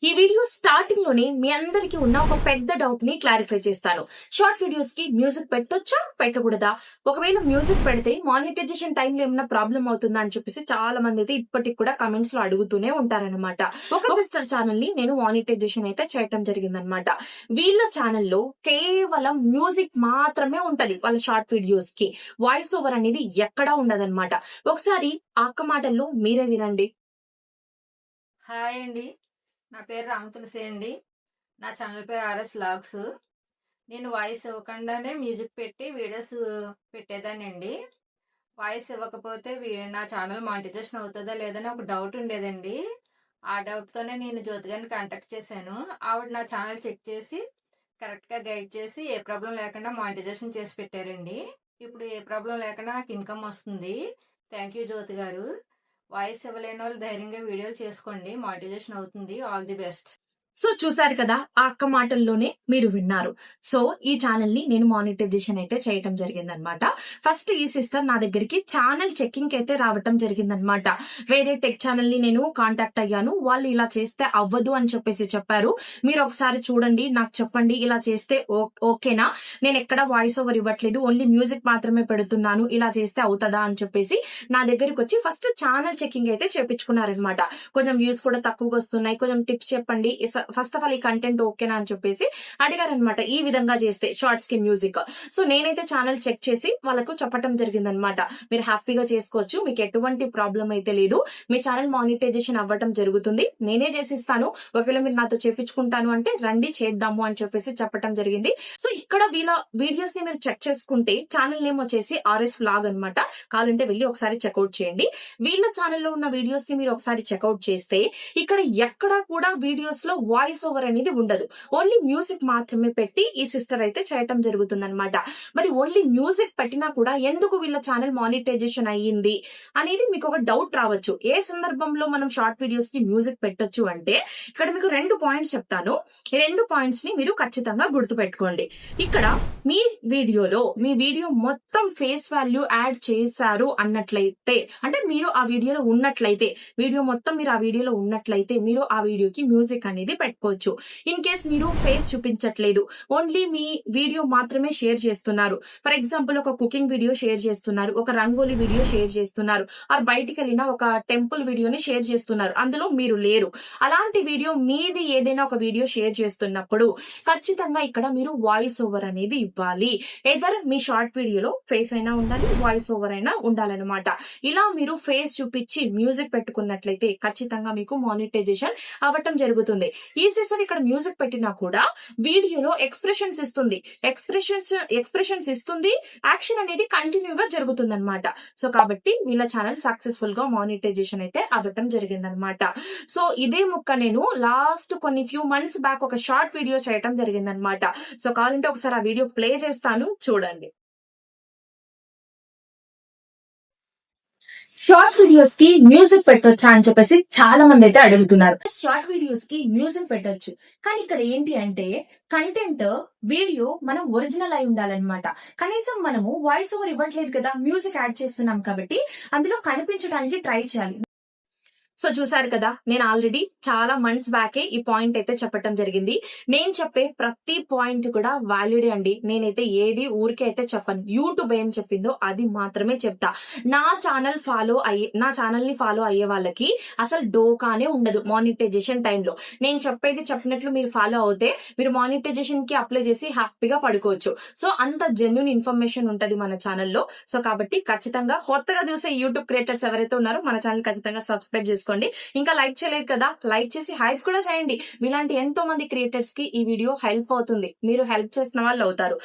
ఈ video starting లోనే మీ అందరికి ఉన్న ఒక పెద్ద డౌట్ ని క్లారిఫై చేస్తాను. షార్ట్ వీడియోస్ కి మ్యూజిక్ పెట్టొచ్చా పెట్టకూడదా? ఒకవేళ మ్యూజిక్ పెడితే మానిటైజేషన్ టైంలో ఏమైనా ప్రాబ్లం అవుతుందా అని చెప్పేసి చాలా మంది అయితే ఇప్పటికి కూడా కమెంట్స్ లో అడుగుతూనే ఉంటారనమాట. ఒక సిస్టర్ ఛానల్ ని నేను మానిటైజేషన్ అయితే చేయటం జరిగిందనమాట. వీళ్ళ ఛానల్లో కేవలం మ్యూజిక్ మాత్రమే ఉంటది వాళ్ళ షార్ట్ వీడియోస్ కి. వాయిస్ ఓవర్ అనేది ఎక్కడా ఉండదన్నమాట. ఒకసారి ఆ అక్క మాటల్లో మీరే వినండి. హాయ్ అండి, నా పేరు రామతులసి అండి. నా ఛానల్ పేరు ఆర్ఎస్ లాగ్స్. నేను వాయిస్ ఇవ్వకుండానే మ్యూజిక్ పెట్టి వీడియోస్ పెట్టేదానండి. వాయిస్ ఇవ్వకపోతే నా ఛానల్ మానిటైజేషన్ అవుతుందా లేదని ఒక డౌట్ ఉండేదండి. ఆ డౌట్తోనే నేను జ్యోతి గారిని కాంటాక్ట్ చేశాను. ఆవిడ నా ఛానల్ చెక్ చేసి కరెక్ట్గా గైడ్ చేసి ఏ ప్రాబ్లం లేకుండా మానిటైజేషన్ చేసి పెట్టారండి. ఇప్పుడు ఏ ప్రాబ్లం లేకుండా నాకు ఇన్కమ్ వస్తుంది. థ్యాంక్ యూ జ్యోతి గారు. వాయిస్ ఇవ్వలేని వాళ్ళు ధైర్యంగా వీడియోలు చేసుకోండి, మానిటైజేషన్ అవుతుంది. All the best. సో చూసారు కదా, ఆ అక్క మాటల్లోనే మీరు విన్నారు. సో ఈ ఛానల్ ని నేను మానిటైజేషన్ అయితే చేయటం జరిగిందనమాట. ఫస్ట్ ఈ సిస్టర్ నా దగ్గరికి ఛానల్ చెకింగ్ అయితే రావటం జరిగిందనమాట. వేరే టెక్ ఛానల్ ని నేను కాంటాక్ట్ అయ్యాను. వాళ్ళు ఇలా చేస్తే అవ్వదు అని చెప్పేసి చెప్పారు. మీరు ఒకసారి చూడండి, నాకు చెప్పండి, ఇలా చేస్తే ఓకేనా? నేను ఎక్కడ వాయిస్ ఓవర్ ఇవ్వట్లేదు, ఓన్లీ మ్యూజిక్ మాత్రమే పెడుతున్నాను, ఇలా చేస్తే అవుతుందా అని చెప్పేసి నా దగ్గరికి వచ్చి ఫస్ట్ ఛానల్ చెకింగ్ అయితే చేపించుకున్నారనమాట. కొంచెం వ్యూస్ కూడా తక్కువగా వస్తున్నాయి, కొంచెం టిప్స్ చెప్పండి, ఫస్ట్ ఆఫ్ ఆల్ ఈ కంటెంట్ ఓకేనా అని చెప్పేసి అడిగారనమాట. ఈ విధంగా చేస్తే షార్ట్స్ కి మ్యూజిక్. సో నేనైతే ఛానల్ చెక్ చేసి వాళ్ళకు చెప్పటం జరిగిందనమాట. మీరు హ్యాపీగా చేసుకోవచ్చు, మీకు ఎటువంటి ప్రాబ్లం అయితే లేదు, మీ ఛానల్ మానిటైజేషన్ అవ్వటం జరుగుతుంది, నేనే చేసిస్తాను. ఒకవేళ మీరు నాతో చేపించుకుంటాను అంటే రండి చేద్దాము అని చెప్పేసి చెప్పటం జరిగింది. సో ఇక్కడ వీళ్ళ వీడియోస్ ని మీరు చెక్ చేసుకుంటే ఛానల్ నేమ్ వచ్చేసి ఆర్ఎస్ వ్లాగ్ అనమాట. కావాలంటే వెళ్ళి ఒకసారి చెక్అవుట్ చేయండి. వీళ్ళ ఛానల్లో ఉన్న వీడియోస్ ని మీరు ఒకసారి చెక్అవుట్ చేస్తే ఇక్కడ ఎక్కడా కూడా వీడియోస్ లో వాయిస్ ఓవర్ అనేది ఉండదు. ఓన్లీ మ్యూజిక్ మాత్రమే పెట్టి ఈ సిస్టర్ అయితే చేయటం జరుగుతుందన్నమాట. మరి ఓన్లీ మ్యూజిక్ పెట్టినా కూడా ఎందుకు వీళ్ళ ఛానల్ మానిటైజేషన్ అయ్యింది అనేది మీకు ఒక డౌట్ రావచ్చు. ఏ సందర్భంలో మనం షార్ట్ వీడియోస్ కి మ్యూజిక్ పెట్టొచ్చు అంటే ఇక్కడ మీకు 2 పాయింట్స్ చెప్తాను. ఈ 2 పాయింట్స్ ని మీరు ఖచ్చితంగా గుర్తుపెట్టుకోండి. ఇక్కడ మీ వీడియో మొత్తం ఫేస్ వాల్యూ యాడ్ చేశారు అన్నట్లయితే, అంటే మీరు ఆ వీడియోలో ఉన్నట్లయితే, వీడియో మొత్తం మీరు ఆ వీడియోలో ఉన్నట్లయితే మీరు ఆ వీడియోకి మ్యూజిక్ అనేది పెట్టుకోవచ్చు. ఇన్ కేస్ మీరు ఫేస్ చూపించట్లేదు, ఓన్లీ మీ వీడియో మాత్రమే షేర్ చేస్తున్నారు, ఫర్ ఎగ్జాంపుల్ ఒక కుకింగ్ వీడియో షేర్ చేస్తున్నారు, ఒక రంగోలీ వీడియో షేర్ చేస్తున్నారు, ఆర్ బయటికి వెళ్ళిన ఒక టెంపుల్ వీడియోని షేర్ చేస్తున్నారు, అందులో మీరు లేరు, అలాంటి వీడియో మీది ఏదైనా ఒక వీడియో షేర్ చేస్తున్నప్పుడు ఖచ్చితంగా ఇక్కడ మీరు వాయిస్ ఓవర్ అనేది ఇవ్వాలి. ఏదర్ మీ షార్ట్ వీడియోలో ఫేస్ అయినా ఉండాలి, వాయిస్ ఓవర్ అయినా ఉండాలన్నమాట. ఇలా మీరు ఫేస్ చూపించి మ్యూజిక్ పెట్టుకున్నట్లయితే ఖచ్చితంగా మీకు మానిటైజేషన్ అవ్వటం జరుగుతుంది. ఈ సిస్టర్ ఇక్కడ మ్యూజిక్ పెట్టినా కూడా వీడియోలో ఎక్స్ప్రెషన్స్ ఇస్తుంది, ఎక్స్ప్రెషన్స్ ఇస్తుంది, యాక్షన్ అనేది కంటిన్యూగా జరుగుతుంది అనమాట. సో కాబట్టి వీళ్ళ ఛానల్ సక్సెస్ఫుల్ గా మానిటైజేషన్ అయితే అవ్వటం జరిగిందనమాట. సో ఇదే ముక్క నేను లాస్ట్ కొన్ని ఫ్యూ మంత్స్ బ్యాక్ ఒక షార్ట్ వీడియో చేయటం జరిగిందనమాట. సో కావాలంటే ఒకసారి ఆ వీడియో ప్లే చేస్తాను, చూడండి. షార్ట్ వీడియోస్ కి మ్యూజిక్ పెట్టొచ్చా అని చెప్పేసి చాలా మంది అయితే అడుగుతున్నారు. షార్ట్ వీడియోస్ కి మ్యూజిక్ పెట్టొచ్చు, కానీ ఇక్కడ ఏంటి అంటే కంటెంట్ వీడియో మనం ఒరిజినల్ అయి ఉండాలన్నమాట. కనీసం మనము వాయిస్ ఓవర్ ఇవ్వట్లేదు కదా, మ్యూజిక్ యాడ్ చేస్తున్నాం కాబట్టి అందులో కనిపించడానికి ట్రై చేయాలి. సో చూసారు కదా, నేను ఆల్రెడీ చాలా మంత్స్ బ్యాకే ఈ పాయింట్ అయితే చెప్పటం జరిగింది. నేను చెప్పే ప్రతి పాయింట్ కూడా వ్యాలిడే అండి. నేనైతే ఏది ఊరికే అయితే చెప్పను. యూట్యూబ్ ఏం చెప్పిందో అది మాత్రమే చెప్తా. నా ఛానల్ ని ఫాలో అయ్యే వాళ్ళకి అసలు డోకానే ఉండదు మానిటైజేషన్ టైంలో. నేను చెప్పేది చెప్పినట్లు మీరు ఫాలో అవుతే మీరు మానిటైజేషన్ కి అప్లై చేసి హ్యాపీగా పడుకోవచ్చు. సో అంత జెన్యూన్ ఇన్ఫర్మేషన్ ఉంటది మన ఛానల్లో. సో కాబట్టి ఖచ్చితంగా కొత్తగా చూసే యూట్యూబ్ క్రియేటర్స్ ఎవరైతే ఉన్నారో మన ఛానల్ ఖచ్చితంగా సబ్స్క్రైబ్ చేసుకోండి. ఇంకా లైక్ చేయలేదు కదా, లైక్ చేసి హైప్ కూడా చేయండి. ఇలాంటి ఎంతో మంది క్రియేటర్స్ కి ఈ వీడియో హెల్ప్ అవుతుంది, మీరు హెల్ప్ చేసిన వాళ్ళు అవుతారు.